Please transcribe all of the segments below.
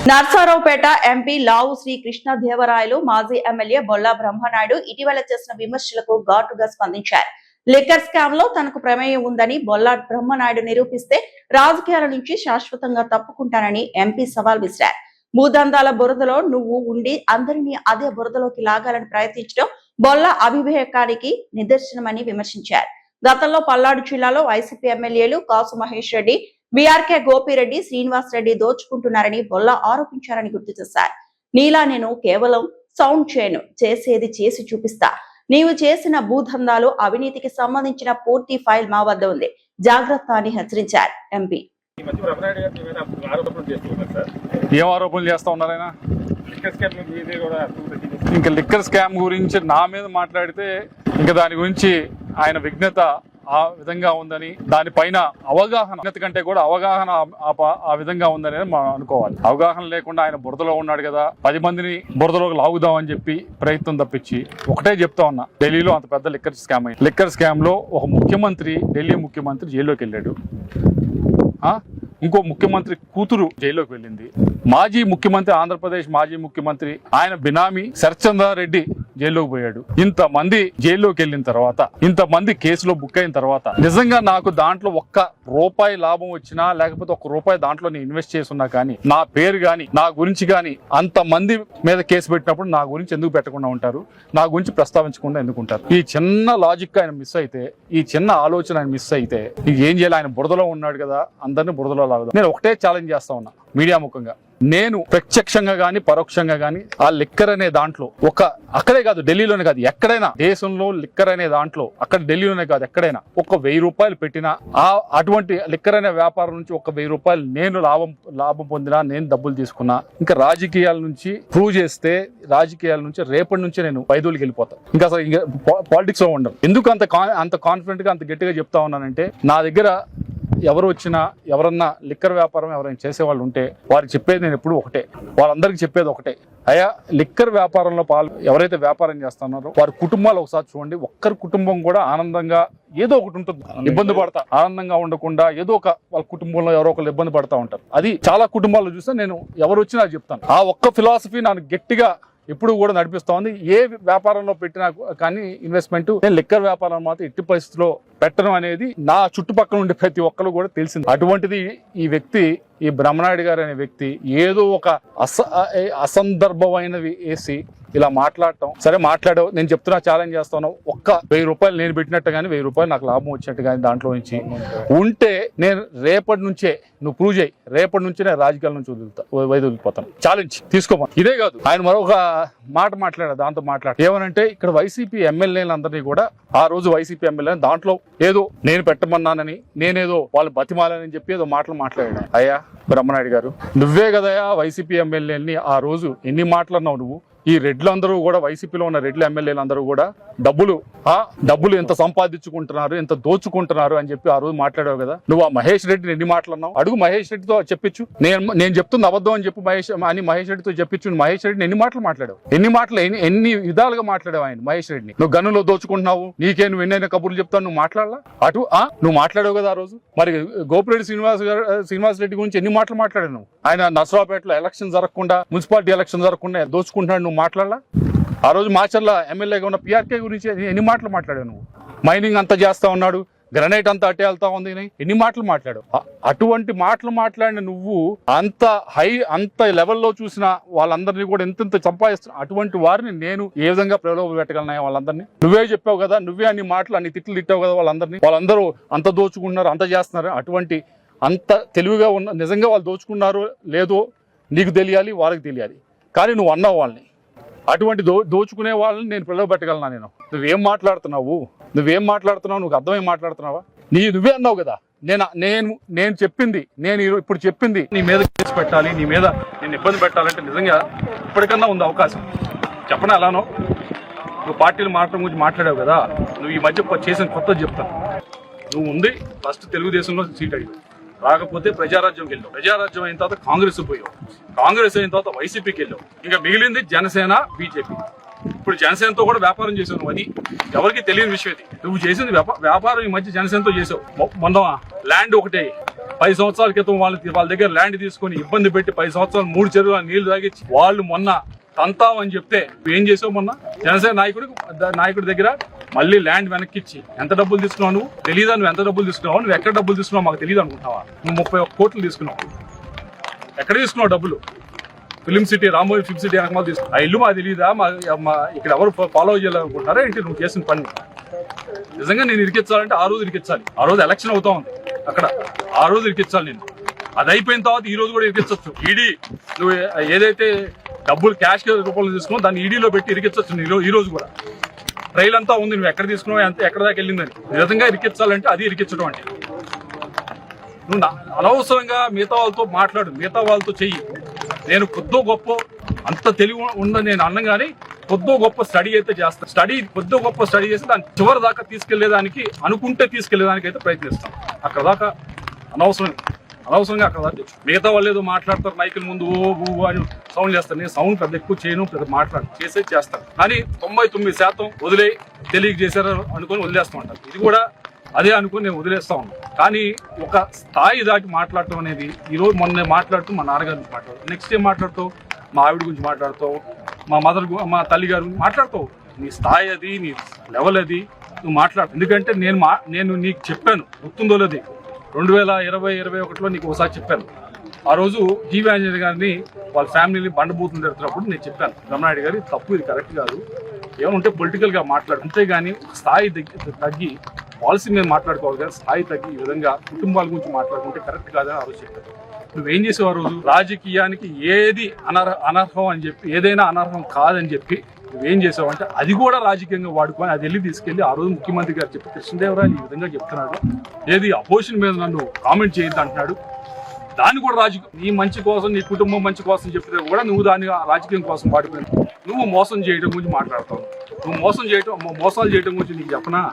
Narasaraopet MP లావు శ్రీ కృష్ణదేవరాయలు మాజీ MLA Bolla Brahmanaidu ఇటీవల చేసిన విమర్శలకు ఘాటుగా స్పందించారు. లిక్కర్ స్కామ్ లో తనకు ప్రమేయం ఉందని బొల్లా బ్రహ్మనాయుడు నిరూపిస్తే రాజకీయాల నుంచి శాశ్వతంగా తప్పుకుంటానని ఎంపీ సవాల్ విసిరారు. భూదందాల బురదలో నువ్వు ఉండి అందరినీ అదే బురదలోకి లాగాలని ప్రయత్నించడం బొల్లా అవివేకానికి నిదర్శనమని విమర్శించారు. గతంలో పల్నాడు జిల్లాలో వైసీపీ ఎమ్మెల్యేలు కాసు మహేష్ రెడ్డి, బీఆర్కే గోపిరెడ్డి, శ్రీనివాస్ రెడ్డి దోచుకుంటున్నారని బొల్లా ఆరోపించారని గుర్తు చేశారు. నీలా నేను కేవలం సౌండ్ చేయను, చేసేది చేసి చూపిస్తా. నీవు చేసిన భూదందాలు, అవినీతికి సంబంధించిన పూర్తి ఫైల్ మా వద్ద ఉంది, జాగ్రత్త అని హెచ్చరించారు ఎంపీ. ఏం ఆరోపణలు చేస్తా ఉన్నారైనా? ఇంకా లిక్కర్ స్కామ్ గురించి నా మీద మాట్లాడితే ఇంకా దాని గురించి ఆయన విఘ్నత ఆ విధంగా ఉందని, దానిపైన అవగాహన కంటే కూడా అవగాహన ఆ విధంగా ఉందని మనం అనుకోవాలి. అవగాహన లేకుండా ఆయన బురదలో ఉన్నాడు కదా, 10 మందిని బురదలోకి లాగుదామని చెప్పి ప్రయత్నం తప్పించి ఒకటే చెప్తా ఉన్నా, ఢిల్లీలో అంత పెద్ద లిక్కర్ స్కామ్ అయింది. లిక్కర్ స్కామ్ లో ఒక ముఖ్యమంత్రి, ఢిల్లీ ముఖ్యమంత్రి జైల్లోకి వెళ్ళాడు. ఇంకో ముఖ్యమంత్రి కూతురు జైల్లోకి వెళ్ళింది. మాజీ ముఖ్యమంత్రి, ఆంధ్రప్రదేశ్ మాజీ ముఖ్యమంత్రి ఆయన బినామీ శరత్చంద్రారెడ్డి జైల్లోకి పోయాడు. ఇంతమంది జైల్లోకి వెళ్ళిన తర్వాత, ఇంతమంది కేసులో బుక్ అయిన తర్వాత నిజంగా నాకు దాంట్లో ₹1 లాభం వచ్చినా, లేకపోతే ₹1 దాంట్లో నేను ఇన్వెస్ట్ చేస్తున్నా కానీ, నా పేరు గాని నా గురించి గాని అంతమంది మీద కేసు పెట్టినప్పుడు నా గురించి ఎందుకు పెట్టకుండా ఉంటారు? నా గురించి ప్రస్తావించకుండా ఎందుకు ఉంటారు? ఈ చిన్న లాజిక్ ఆయన మిస్ అయితే, ఈ చిన్న ఆలోచన ఆయన మిస్ అయితే ఏం చేయాలి? ఆయన బురదలో ఉన్నాడు కదా, అందరినీ బురదలో లాగుదాం. నేను ఒకటే ఛాలెంజ్ చేస్తా ఉన్నా మీడియా ముఖంగా. నేను ప్రత్యక్షంగా గాని పరోక్షంగా గాని ఆ లిక్కర్ అనే దాంట్లో అక్కడే కాదు, ఢిల్లీలోనే కాదు, ఎక్కడైనా దేశంలో లిక్కర్ అనే దాంట్లో, అక్కడ ఢిల్లీలోనే కాదు ఎక్కడైనా ₹1000 పెట్టినా, అటువంటి లిక్కర్ అనే వ్యాపారం నుంచి ₹1000 నేను లాభం పొందినా, నేను డబ్బులు తీసుకున్నా, ఇంకా రాజకీయాల నుంచి ప్రూవ్ చేస్తే, రాజకీయాల నుంచి రేపటి నుంచి నేను వైదొలికి వెళ్ళిపోతాను. ఇంకా అసలు పాలిటిక్స్ లో ఉండను. ఎందుకు అంత కాన్ఫిడెంట్ గా, అంత గట్టిగా చెప్తా ఉన్నానంటే, నా దగ్గర ఎవరు వచ్చినా, ఎవరన్నా లిక్కర్ వ్యాపారం ఎవరైనా చేసేవాళ్ళు ఉంటే వారికి చెప్పేది నేను ఎప్పుడు ఒకటే, వాళ్ళందరికీ చెప్పేది ఒకటే, అయ్యా లిక్కర్ వ్యాపారంలో ఎవరైతే వ్యాపారం చేస్తున్నారో వారి కుటుంబాలు ఒకసారి చూడండి. ఒక్కరి కుటుంబం కూడా ఆనందంగా ఏదో ఒకటి ఉంటుంది, ఇబ్బంది పడతా, ఆనందంగా ఉండకుండా ఏదో ఒక వాళ్ళ కుటుంబంలో ఎవరో ఒకరు ఇబ్బంది పడతా ఉంటారు. అది చాలా కుటుంబాల్లో చూస్తే నేను ఎవరు వచ్చినా చెప్తాను. ఆ ఒక్క ఫిలాసఫీ నాకు గట్టిగా ఎప్పుడు కూడా నడిపిస్తా ఉంది. ఏ వ్యాపారంలో పెట్టినా కానీ ఇన్వెస్ట్మెంట్, నేను లిక్కర్ వ్యాపారం మాత్రం ఎట్టి పరిస్థితిలో పెట్టడం అనేది నా చుట్టుపక్కల ఉండే ప్రతి ఒక్కరు కూడా తెలిసింది. అటువంటిది ఈ వ్యక్తి, ఈ బ్రహ్మనాయుడు గారు అనే వ్యక్తి ఏదో ఒక అసందర్భమైనవి వేసి ఇలా మాట్లాడటం. సరే మాట్లాడావు, నేను చెప్తున్నా, ఛాలెంజ్ చేస్తాను. ₹1000 నేను పెట్టినట్టు కానీ ₹1000 నాకు లాభం వచ్చినట్టు కానీ దాంట్లో నుంచి ఉంటే నేను రేపటి నుంచే, నువ్వు ప్రూవ్ చేయి, రేపటి నుంచి నేను రాజకీయాల నుంచి వదిలిపోతాను. ఛాలెంజ్ తీసుకోమా. ఇదే కాదు, ఆయన మరొక మాట మాట్లాడారు. దాంతో ఏమనంటే, ఇక్కడ వైసీపీ ఎమ్మెల్యేలందరినీ కూడా, ఆ రోజు వైసీపీ ఎమ్మెల్యే దాంట్లో ఏదో నేను పెట్టమన్నానని, నేనేదో వాళ్ళు బతిమాలని చెప్పి ఏదో మాట్లాడాడు. అయ్యా బ్రహ్మనాయుడు గారు, నువ్వే కదయా వైసీపీ ఎమ్మెల్యేని ఆ రోజు ఎన్ని మాట్లాడినావు నువ్వు? ఈ రెడ్లందరూ కూడా, వైసీపీలో ఉన్న రెడ్ల ఎమ్మెల్యేలు అందరూ కూడా డబ్బులు ఎంత సంపాదించుకుంటున్నారు, ఎంత దోచుకుంటున్నారు అని చెప్పి ఆ రోజు మాట్లాడావు కదా. నువ్వు ఆ మహేష్ రెడ్డిని ఎన్ని మాట్లాడినావు? అడుగు, మహేష్ రెడ్డితో చెప్పించు. నేను చెప్తుంది అబద్ధం అని చెప్పి మహేష్ రెడ్డితో చెప్పించు. మహేష్ రెడ్డిని ఎన్ని విధాలుగా మాట్లాడావు ఆయన మహేష్ రెడ్డిని? నువ్వు గనులో దోచుకుంటున్నావు, నీకే నువ్వు ఎన్నైనా కబుర్లు చెప్తావు, నువ్వు మాట్లాడాలా? నువ్వు మాట్లాడావు కదా ఆ రోజు. మరి గోపిరెడ్డి శ్రీనివాస్ రెడ్డి గురించి ఎన్ని మాటలు మాట్లాడావు నువ్వు? ఆయన నర్సరావుపేటలో ఎలక్షన్ జరగకుండా, మున్సిపాలిటీ ఎలక్షన్ జరగకుండా దోచుకుంటున్నాడు, నువ్వు మాట్లాడాలా? ఆ రోజు మాచర్ల ఎమ్మెల్యేగా ఉన్న పిఆర్కే గురించి ఎన్ని మాటలు మాట్లాడావు నువ్వు? మైనింగ్ అంతా చేస్తా ఉన్నాడు, గ్రనైట్ అంతా అట్టే వెళ్తా ఉంది, ఎన్ని మాటలు మాట్లాడావు? అటువంటి మాటలు మాట్లాడిన నువ్వు అంత లెవెల్లో చూసిన వాళ్ళందరినీ కూడా ఎంత సంపాదిస్తున్నా, అటువంటి వారిని నేను ఏ విధంగా ప్రలోభ పెట్టగలనా? వాళ్ళందరినీ నువ్వే చెప్పావు కదా, నువ్వే అన్ని మాటలు, అన్ని తిట్లు తిట్టావు కదా వాళ్ళందరూ అంత దోచుకుంటున్నారు, అంత చేస్తున్నారు. అటువంటి అంత తెలివిగా ఉన్న, నిజంగా వాళ్ళు దోచుకున్నారో లేదో నీకు తెలియాలి, వాళ్ళకి తెలియాలి. కానీ నువ్వు అన్నావు వాళ్ళని, అటువంటి దోచుకునే వాళ్ళని నేను ప్రలోభ పెట్టగలనా? నువ్వేం మాట్లాడుతున్నావు? నువ్వు అర్థమై మాట్లాడుతున్నావా? నువ్వే అన్నావు కదా, నేను చెప్పింది, ఇప్పుడు చెప్పింది, నీ మీద కేసు పెట్టాలి, నీ మీద నేను ఇబ్బంది పెట్టాలంటే నిజంగా ఇప్పటికన్నా ఉంది అవకాశం. చెప్పనా అలానో? నువ్వు పార్టీలు మారడం గురించి మాట్లాడావు కదా, నువ్వు ఈ మధ్య చేసిన కొత్తది చెప్తాను. నువ్వు ఉంది ఫస్ట్ తెలుగుదేశంలో సీట్ అడిగావు, రాకపోతే ప్రజారాజ్యంకి వెళ్ళావు, ప్రజారాజ్యం అయిన తర్వాత కాంగ్రెస్ పోయావు, కాంగ్రెస్ అయిన తర్వాత వైసీపీకి వెళ్ళావు, ఇంకా మిగిలింది జనసేన, బీజేపీ. ఇప్పుడు జనసేనతో కూడా వ్యాపారం చేసావు నువ్వు. అది ఎవరికి తెలియని విషయం. ఇది నువ్వు చేసింది వ్యాపారం ఈ మధ్య జనసేనతో చేసావు. మొన్న ల్యాండ్ ఒకటే 10 సంవత్సరాల క్రితం వాళ్ళ దగ్గర ల్యాండ్ తీసుకొని ఇబ్బంది పెట్టి 10 సంవత్సరాలు 3 చెరువుల నీళ్లు తాగించి వాళ్ళు మొన్న తంతామని చెప్తే ఏం చేసావు? మొన్న జనసేన నాయకుడి దగ్గర మళ్ళీ ల్యాండ్ వెనక్కిచ్చి ఎంత డబ్బులు తీసుకున్నావు? నువ్వు తెలీదా? నువ్వు ఎంత డబ్బులు తీసుకున్నావు? నువ్వు ఎక్కడ డబ్బులు తీసుకున్నావు మాకు తెలియదు అనుకుంటున్నావా? నువ్వు 31 కోట్లు తీసుకున్నావు. ఎక్కడ తీసుకున్నావు డబ్బులు? Film city, Ramoji film city వెనకమాల తీసుకున్నావు. ఆ ఇల్లు మాకు తెలియదా? మా ఇక్కడ ఎవరు ఫాలో చేయాలనుకుంటారా ఏంటి నువ్వు చేసిన పని? నిజంగా నేను ఇరికించాలంటే ఆ రోజు ఇరికించాలి. ఆ రోజు ఎలక్షన్ అవుతా ఉంది అక్కడ, ఆ రోజు ఇరికించాలి నేను. అది అయిపోయిన తర్వాత ఈ రోజు కూడా ఇరికించవచ్చు. ఈడీ నువ్వు ఏదైతే డబ్బులు క్యాష్ రూపంలో తీసుకున్నావు దాన్ని ఈడీలో పెట్టి ఇరికించవచ్చు ఈ రోజు కూడా. ట్రైల్ అంతా ఉంది, నువ్వు ఎక్కడ తీసుకున్నావు, ఎక్కడ దాకా వెళ్ళిందని. నిజంగా ఇరికించాలంటే అది ఇరికించడం అంటే. నువ్వు అనవసరంగా మిగతా వాళ్ళతో మాట్లాడు, మిగతా వాళ్ళతో చెయ్యి. నేను కొద్దో గొప్ప అంత తెలివి ఉందని నేను అన్నం కానీ కొద్దో గొప్ప స్టడీ అయితే చేస్తాను. కొద్దో గొప్ప స్టడీ చేసి దాన్ని చివరి దాకా తీసుకెళ్లేదానికి అనుకుంటే తీసుకెళ్లేదానికి అయితే ప్రయత్నిస్తాను. అక్కడ దాకా అనవసరంగా అక్కడ దాకా మిగతా వాళ్ళు ఏదో మాట్లాడతారు మైకుల ముందు ఓ అని సౌండ్ చేస్తారు. నేను సౌండ్ పెద్ద ఎక్కువ చేయను, పెద్ద చేస్తాను. కానీ 99% వదిలేయి తెలియజేశారు అనుకుని వదిలేస్తూ ఉంటాను. ఇది కూడా అదే అనుకుని నేను వదిలేస్తా ఉన్నాను. కానీ ఒక స్థాయి దాటి మాట్లాడటం అనేది ఈరోజు మొన్న మాట్లాడుతూ మా నాన్నగారి గురించి మాట్లాడుతావు, నెక్స్ట్ ఏం మాట్లాడుతావు? మా ఆవిడ గురించి మాట్లాడతావు, మా తల్లి గారి గురించి మాట్లాడతావు. నీ స్థాయి అది, నీ లెవెల్ అది, నువ్వు మాట్లాడు. ఎందుకంటే నేను నీకు చెప్పాను, గుర్తుందో లేదు, 2020-21లో నీకు ఒకసారి చెప్పాను. ఆ రోజు జీవి ఆంజనేయ గారిని వాళ్ళ ఫ్యామిలీని బండబూతులు జరుగుతున్నప్పుడు నేను చెప్పాను, బ్రహ్మనాయుడు గారి తప్పు, ఇది కరెక్ట్ కాదు, ఏమంటే పొలిటికల్గా మాట్లాడు, అంతేగాని స్థాయి తగ్గి పాలసీ మీద మాట్లాడుకోవాలి కానీ స్థాయి తగ్గి ఈ విధంగా కుటుంబాల గురించి మాట్లాడుకుంటే కరెక్ట్ కాదని ఆ రోజు చెప్పాను. నువ్వేం చేసావు ఆ రోజు? రాజకీయానికి ఏది అనర్హం అని చెప్పి, ఏదైనా అనర్హం కాదని చెప్పి నువ్వేం చేసావు అంటే అది కూడా రాజకీయంగా వాడుకొని అది వెళ్ళి తీసుకెళ్లి ఆ రోజు ముఖ్యమంత్రి గారు చెప్పి కృష్ణదేవరాయలు ఈ విధంగా చెప్తున్నాడు, ఏది అపోజిషన్ మీద నన్ను కామెంట్ చేయొద్దు అంటున్నాడు. దాన్ని కూడా నీ మంచి కోసం, నీ కుటుంబం మంచి కోసం చెప్పితే కూడా నువ్వు దాన్ని రాజకీయం కోసం వాడిపోయినావు. నువ్వు మోసం చేయడం గురించి మాట్లాడతావు. నువ్వు మోసాలు చేయడం గురించి నీకు చెప్పనా?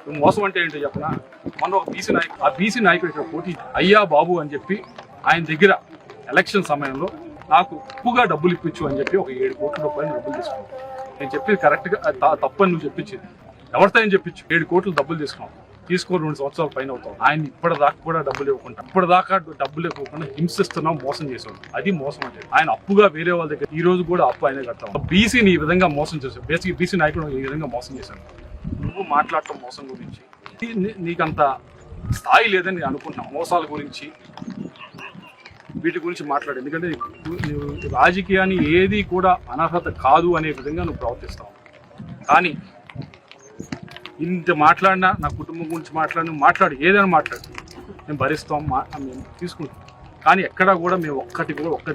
నువ్వు మోసం అంటే ఏంటో చెప్పనా? మొన్న ఒక బీసీ నాయకుడు ఇక్కడ పోటీ అయ్యా బాబు అని చెప్పి ఆయన దగ్గర ఎలక్షన్ సమయంలో నాకు ఎక్కువగా డబ్బులు ఇప్పించు అని చెప్పి ఒక 7 కోట్ల రూపాయలు డబ్బులు తీసుకున్నావు. నేను చెప్పేది కరెక్ట్గా తప్పని నువ్వు చెప్పించింది. ఎవరితో అని చెప్పించు? 7 కోట్లు డబ్బులు తీసుకున్నావు. 2 సంవత్సరాల పైన అవుతావు. ఆయన ఇప్పటిదాకా కూడా డబ్బులు ఇవ్వకుండా హింసిస్తున్నావు, మోసం చేసావు. అది మోసం అంటే. ఆయన అప్పుగా వేరే వాళ్ళ దగ్గర ఈ రోజు కూడా అప్పు ఆయన కడతావు. బీసీని ఈ విధంగా మోసం చేసావు. బీసీ నాయకుడు ఈ విధంగా మోసం చేశాను. నువ్వు మాట్లాడటం మోసం గురించి, నీకంత స్థాయి లేదని నేను అనుకుంటున్నాను. మోసాల గురించి వీటి గురించి మాట్లాడు. ఎందుకంటే రాజకీయాన్ని ఏది కూడా అనర్హత కాదు అనే విధంగా నువ్వు ప్రవర్తిస్తావు. కానీ ఇంత మాట్లాడినా, నా కుటుంబం గురించి మాట్లాడు, ఏదైనా మాట్లాడు, మేము భరిస్తాం, మేము తీసుకుంటాం. కానీ ఎక్కడా కూడా మేము ఒక్క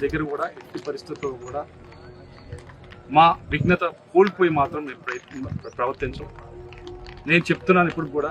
దగ్గర కూడా ఎట్టి పరిస్థితుల్లో కూడా మా విఘ్నత కోల్పోయి మాత్రం మేము ప్రవర్తించం. నేను చెప్తున్నాను ఇప్పుడు కూడా,